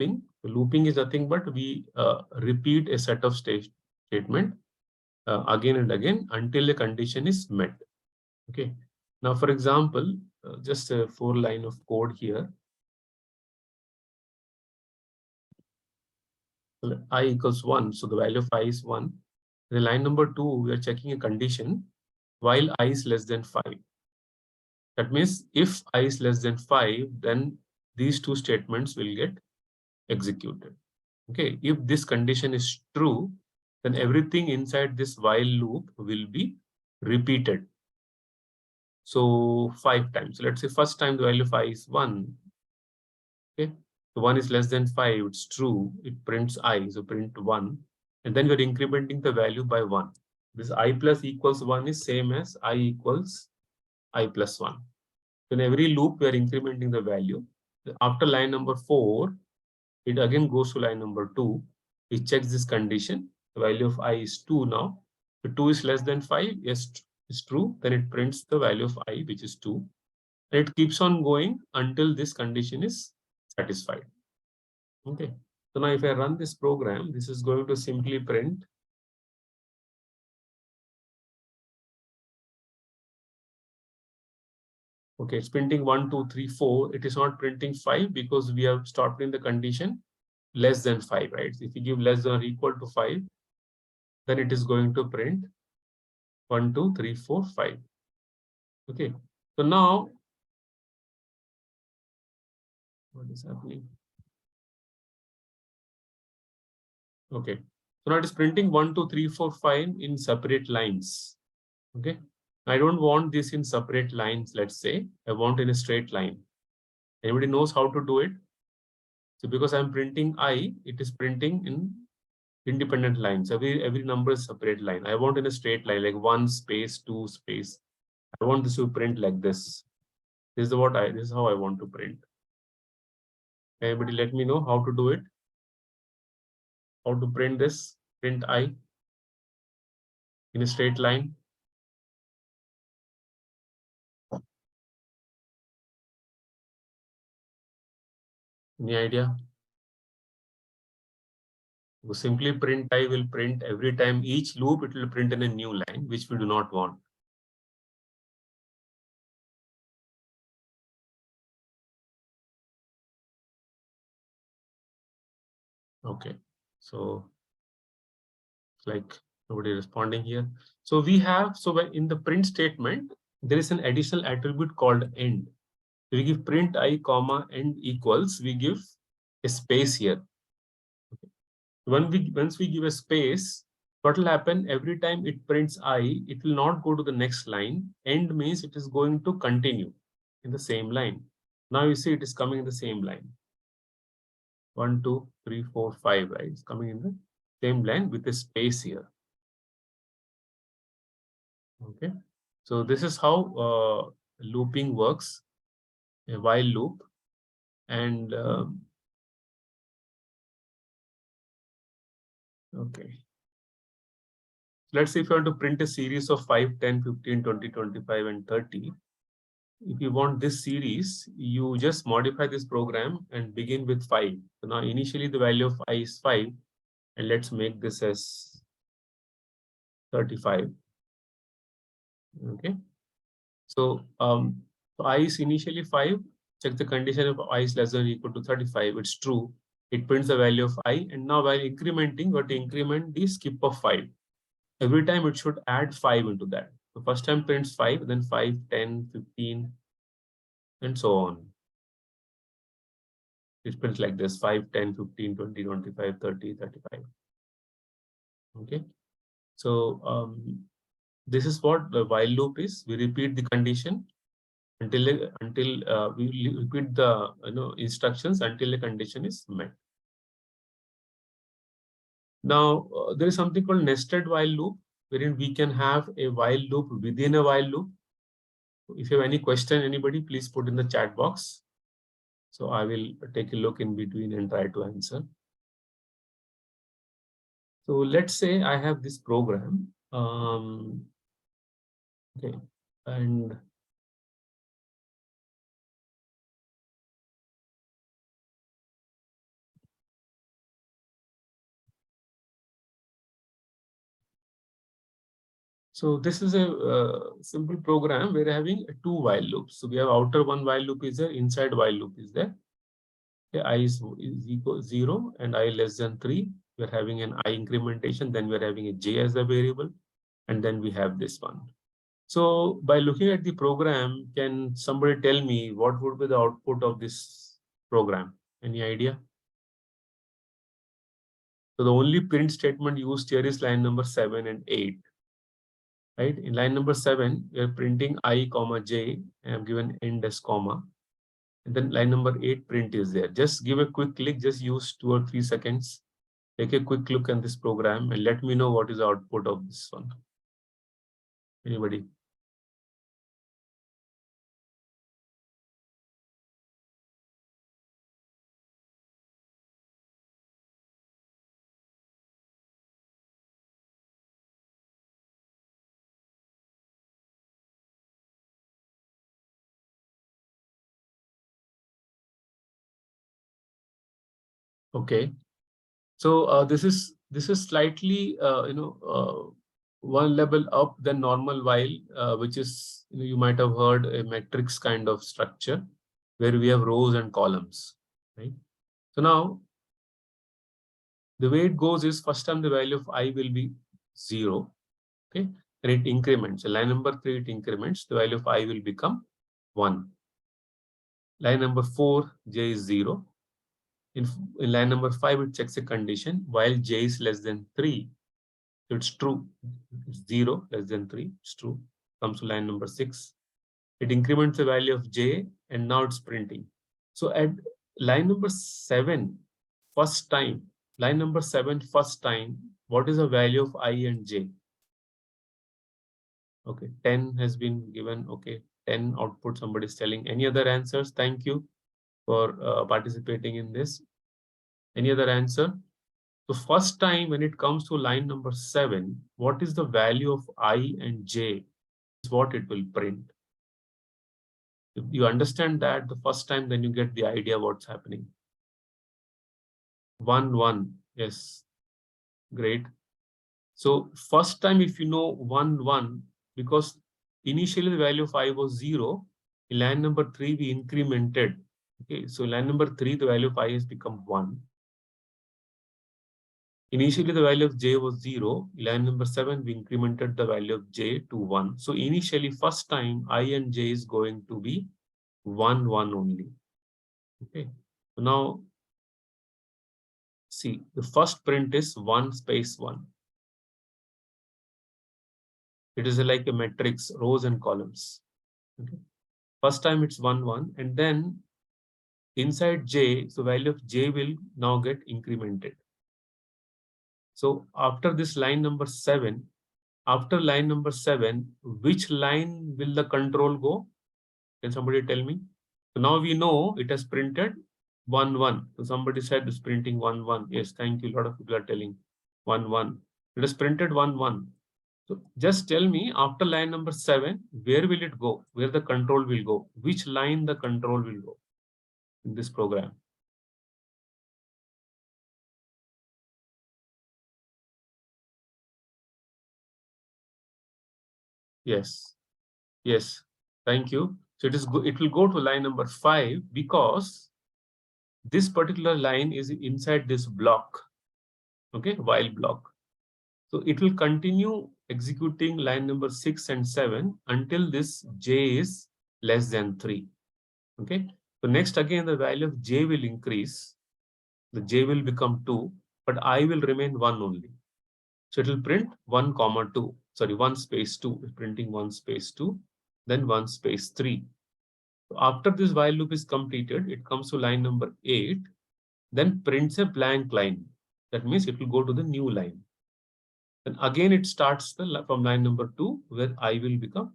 looping. Looping is nothing but we repeat a set of statement again and again until a condition is met. Okay. Now, for example, just a 4-line of code here. I equals 1, so the value of I is 1. In line number 2, we are checking a condition while I is less than 5. That means if I is less than 5, then these two statements will get executed. Okay, if this condition is true, then everything inside this while loop will be repeated. So 5 times. Let's say first time the value of I is 1. Okay, so 1 is less than 5, it's true, it prints I, so print 1, and then we're incrementing the value by 1. This I plus equals 1 is same as I equals I plus 1. In every loop, we are incrementing the value. After line number 4, it again goes to line number 2. It checks this condition. The value of I is 2 now. If 2 is less than 5, yes, it's true. Then it prints the value of I, which is 2. And it keeps on going until this condition is satisfied. Okay. So now if I run this program, this is going to simply print okay, it's printing 1, 2, 3, 4. It is not printing 5 because we have stopped in the condition less than 5, right? So if you give less than or equal to 5, then it is going to print 1, 2, 3, 4, 5. Okay. So now, what is happening? Okay. So now it is printing 1, 2, 3, 4, 5 in separate lines. Okay. I don't want this in separate lines, let's say. I want in a straight line. Anybody knows how to do it? So because I'm printing I, it is printing in independent lines. Every number is separate line. I want in a straight line, like 1 space, 2 space. I want this to print like this. This is how I want to print. Anybody let me know how to do it? How to print this? Print I in a straight line. Any idea? So simply print I will print every time each loop, it will print in a new line, which we do not want. Okay, so it's like nobody responding here. So we have, so in the print statement, there is an additional attribute called end. We give print I comma end equals, we give a space here. Okay. Once we give a space, what will happen every time it prints I, it will not go to the next line. End means it is going to continue in the same line. Now you see it is coming in the same line. 1, 2, 3, 4, 5, right? It's coming in the same line with a space here. Okay. So this is how looping works, a while loop. And okay. Let's say if you want to print a series of 5, 10, 15, 20, 25, and 30. If you want this series, you just modify this program and begin with 5. So now initially the value of I is 5, and let's make this as 35. Okay. So I is initially 5. Check the condition of I is less than or equal to 35. It's true. It prints the value of I, and now while incrementing, what to increment the skip of 5. Every time it should add 5 into that. So first time prints 5, then 5, 10, 15, and so on. It prints like this: 5, 10, 15, 20, 25, 30, 35. Okay. So this is what the while loop is. We repeat the condition until we repeat the instructions until the condition is met. Now there is something called nested while loop, wherein we can have a while loop within a while loop. If you have any question, anybody, please put in the chat box. So I will take a look in between and try to answer. So let's say I have this program. Okay, and So this is a simple program. We're having two while loops. So we have outer one while loop is there, inside while loop is there. Okay, I is equal 0 and I less than 3. We're having an I incrementation, then we're having a j as a variable, and then we have this one. So by looking at the program, can somebody tell me what would be the output of this program? Any idea? So the only print statement used here is line number 7 and 8. Right? In line number 7, we are printing I, comma j. I have given end as comma. And then line number 8 print is there. Just give a quick click, just use 2 or 3 seconds. Take a quick look at this program and let me know what is the output of this one. Anybody? Okay. So this is slightly one level up than normal while, which is you might have heard a matrix kind of structure where we have rows and columns, right? So now the way it goes is first time the value of I will be 0, okay, and it increments. So line number 3 it increments. The value of I will become 1. Line number 4 j is 0. In line number 5 it checks a condition while j is less than 3. So it's true. It's 0 less than 3. It's true. Comes to line number 6. It increments the value of j and now it's printing. So at line number 7, first time, line number 7, first time, what is the value of I and j? Okay, 10 has been given. Okay, 10 output somebody is telling. Any other answers? Thank you for participating in this. Any other answer? So first time when it comes to line number 7, what is the value of I and j? Is what it will print. If you understand that the first time, then you get the idea what's happening. 1, 1. Yes, great. So first time, if you know 1, 1, because initially the value of I was 0, in line number 3, we incremented. Okay, so line number 3, the value of I has become 1. Initially, the value of j was 0. Line number 7, we incremented the value of j to 1. So initially, first time, I and j is going to be 1, 1 only. Okay. So now, see, the first print is 1 space 1. It is like a matrix, rows and columns. Okay. First time it's 1, 1. And then inside j, so value of j will now get incremented. So after this line number 7, after line number 7, which line will the control go? Can somebody tell me? So now we know it has printed 1, 1. So somebody said it's printing 1, 1. Yes, thank you. A lot of people are telling 1, 1. It has printed 1, 1. So just tell me after line number 7, where will it go? Where the control will go? Which line the control will go in this program? Yes. Yes. Thank you. So it will go to line number 5 because this particular line is inside this block. Okay, while block. So it will continue executing line number 6 and 7 until this j is less than 3. Okay. So next again the value of j will increase. The j will become 2, but I will remain 1 only. So it will print 1 comma 2. Sorry, 1 space 2. It's printing 1 space 2, then 1 space 3. So after this while loop is completed, it comes to line number 8, then prints a blank line. That means it will go to the new line. Then again it starts from line number 2 where I will become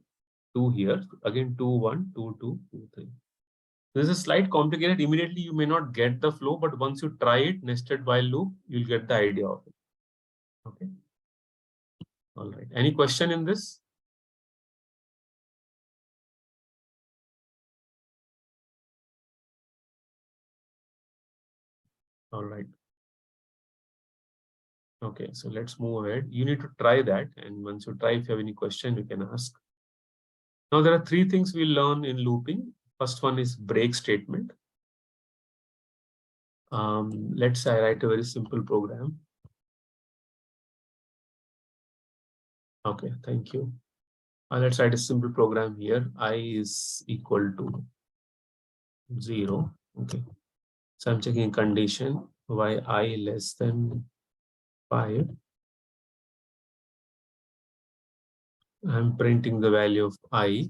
2 here. Again 2, 1, 2, 2, 2, 3. This is slight complicated. Immediately you may not get the flow, but once you try it, nested while loop, you'll get the idea of it. Okay. All right. Any question in this? All right. Okay, so let's move ahead. You need to try that. And once you try, if you have any question, you can ask. Now, there are three things we learn in looping. First one is break statement. Let's say I write a very simple program. Okay, thank you. Let's write a simple program here. I is equal to 0. Okay. So I'm checking condition why I less than 5. I'm printing the value of I.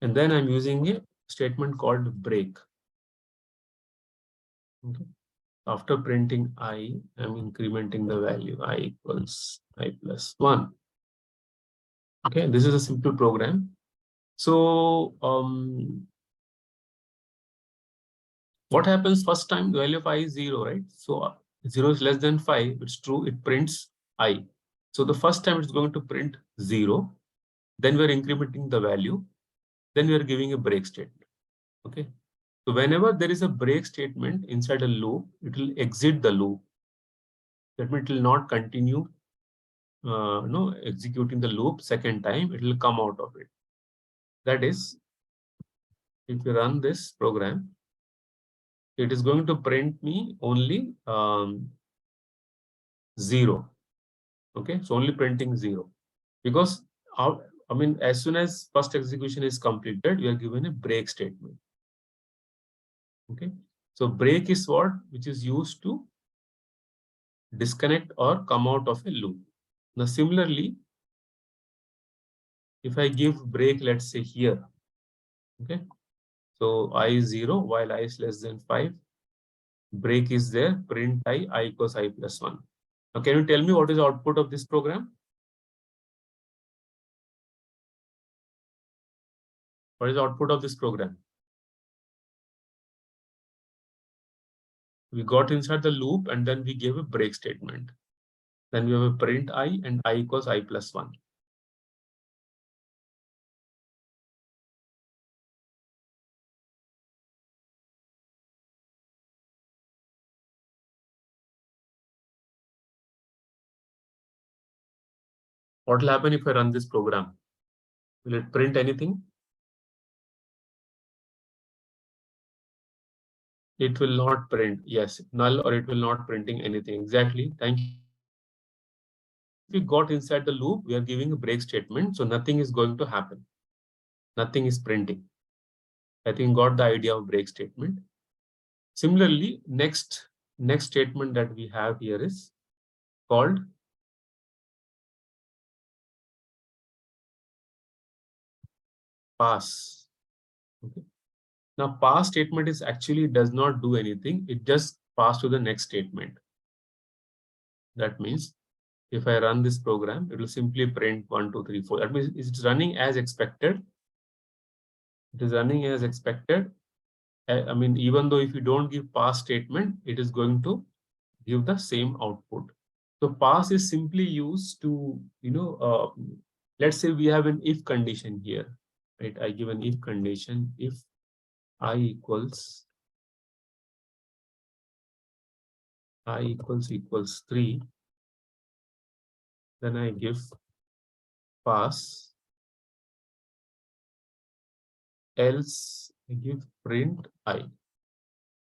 And then I'm using a statement called break. Okay. After printing I, I'm incrementing the value I equals I plus 1. Okay, this is a simple program. So what happens first time? The value of I is 0, right? So 0 is less than 5. It's true. It prints I. So the first time it's going to print 0. Then we're incrementing the value. Then we are giving a break statement. Okay. So whenever there is a break statement inside a loop, it will exit the loop. That means it will not continue executing the loop second time. It will come out of it. That is, if you run this program, it is going to print me only 0. Okay, so only printing 0 because as soon as first execution is completed, we are given a break statement. Okay, so break is what which is used to disconnect or come out of a loop. Now, similarly, if I give break, let's say here, okay, so I is 0 while I is less than 5, break is there, print I equals I plus 1. Now, can you tell me what is the output of this program? What is the output of this program? We got inside the loop and then we gave a break statement. Then we have a print I and I equals I plus 1. What will happen if I run this program? Will it print anything? It will not print. Yes, null, or it will not printing anything. Exactly. Thank you. If we got inside the loop, we are giving a break statement. So nothing is going to happen. Nothing is printing. I think got the idea of break statement. Similarly, next statement that we have here is called pass. Okay. Now, pass statement is actually does not do anything. It just pass to the next statement. That means if I run this program, it will simply print 1, 2, 3, 4. That means it's running as expected. It is running as expected. I mean, even though if you don't give pass statement, it is going to give the same output. So pass is simply used to, let's say we have an if condition here, right? I give an if condition, if I equals 3, then I give pass, else I give print I.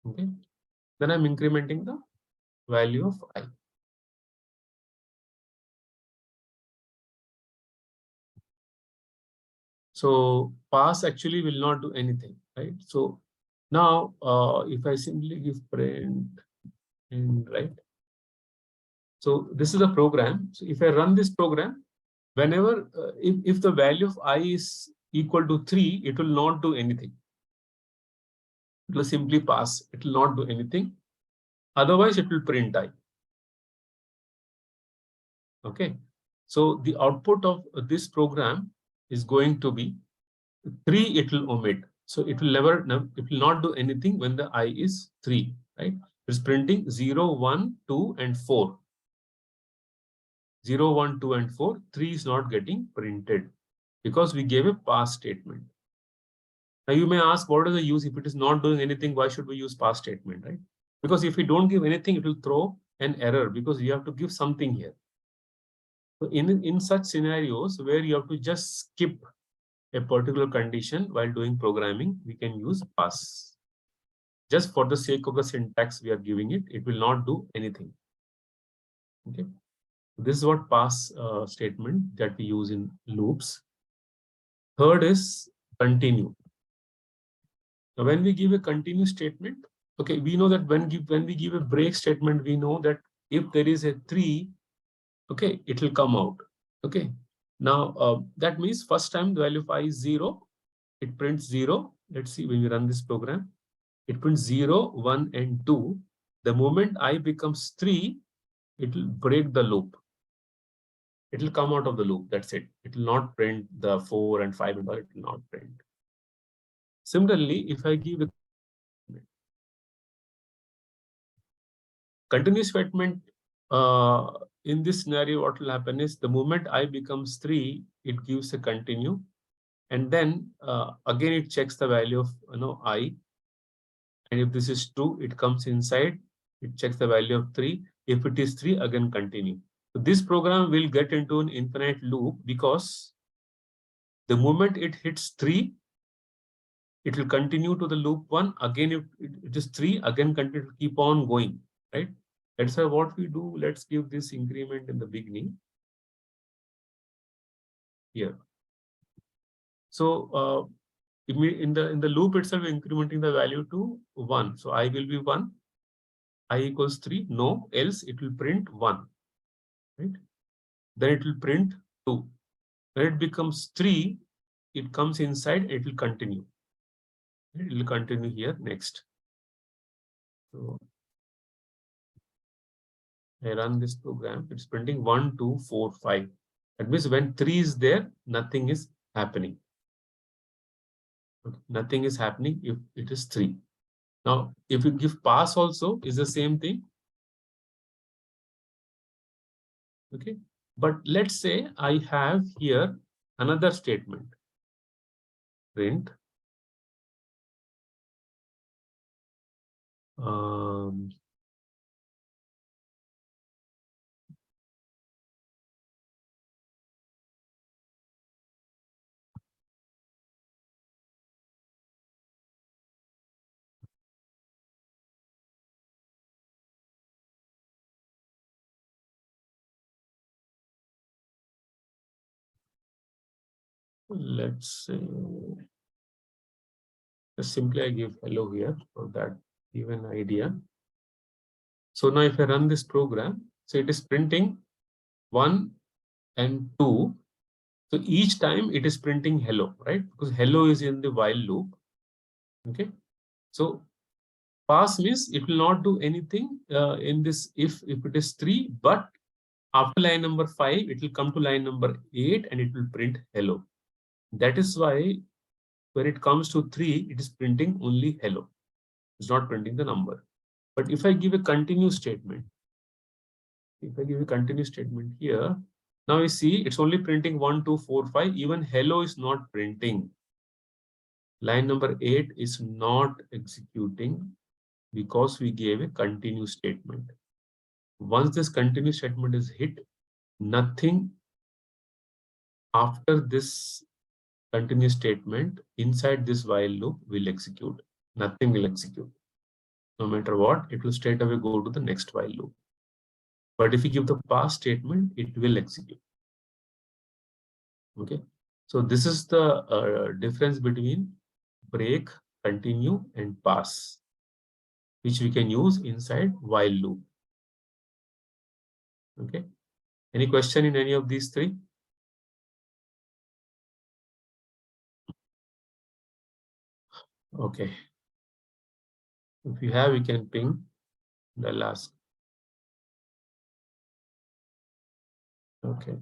Okay, then I'm incrementing the value of I. So pass actually will not do anything, right? So now if I simply give print and right, so this is a program. So if I run this program, whenever if the value of I is equal to 3, it will not do anything. It will simply pass. It will not do anything. Otherwise, it will print I. Okay. So the output of this program is going to be 3. It will omit. So it will not do anything when the I is 3, right? It's printing 0, 1, 2, and 4. 0, 1, 2, and 4. 3 is not getting printed because we gave a pass statement. Now you may ask, what is the use? If it is not doing anything, why should we use pass statement, right? Because if we don't give anything, it will throw an error because you have to give something here. So in such scenarios where you have to just skip a particular condition while doing programming, we can use pass. Just for the sake of the syntax we are giving it, it will not do anything. Okay, this is what pass statement that we use in loops. Third is continue. Now, when we give a continue statement, okay, we know that when we give a break statement, we know that if there is a 3, okay, it will come out. Okay, now that means first time the value of I is 0, it prints 0. Let's see when we run this program, it prints 0, 1, and 2. The moment I becomes 3, it will break the loop. It will come out of the loop. That's it. It will not print the 4 and 5 and all. It will not print. Similarly, if I give a continuous statement, in this scenario, what will happen is the moment I becomes 3, it gives a continue, and then again it checks the value of I, and if this is true, it comes inside, it checks the value of 3. If it is 3, again continue. So this program will get into an infinite loop because the moment it hits 3, it will continue to the loop 1. Again, if it is 3, again continue to keep on going, right? That's why what we do, let's give this increment in the beginning here. So in the loop itself, incrementing the value to 1. So I will be 1, I equals 3, no, else it will print 1, right? Then it will print 2. When it becomes 3, it comes inside, it will continue. It will continue here next. So I run this program, it's printing 1, 2, 4, 5. That means when 3 is there, nothing is happening. Okay. Nothing is happening if it is 3. Now, if you give pass also, is the same thing. Okay. But let's say I have here another statement. Print. Let's say, just simply I give hello here for that give an idea. So now if I run this program, so it is printing 1 and 2. So each time it is printing hello, right? Because hello is in the while loop. Okay. So pass means it will not do anything in this if it is 3, but after line number 5, it will come to line number 8 and it will print hello. That is why when it comes to 3, it is printing only hello. It's not printing the number. But if I give a continue statement, here, now you see it's only printing 1, 2, 4, 5. Even hello is not printing. Line number 8 is not executing because we gave a continue statement. Once this continue statement is hit, nothing after this continue statement inside this while loop will execute. Nothing will execute. No matter what, it will straight away go to the next while loop. But if you give the pass statement, it will execute. Okay. So this is the difference between break, continue, and pass, which we can use inside while loop. Okay. Any question in any of these three? Okay. If you have, you can ping the last. Okay.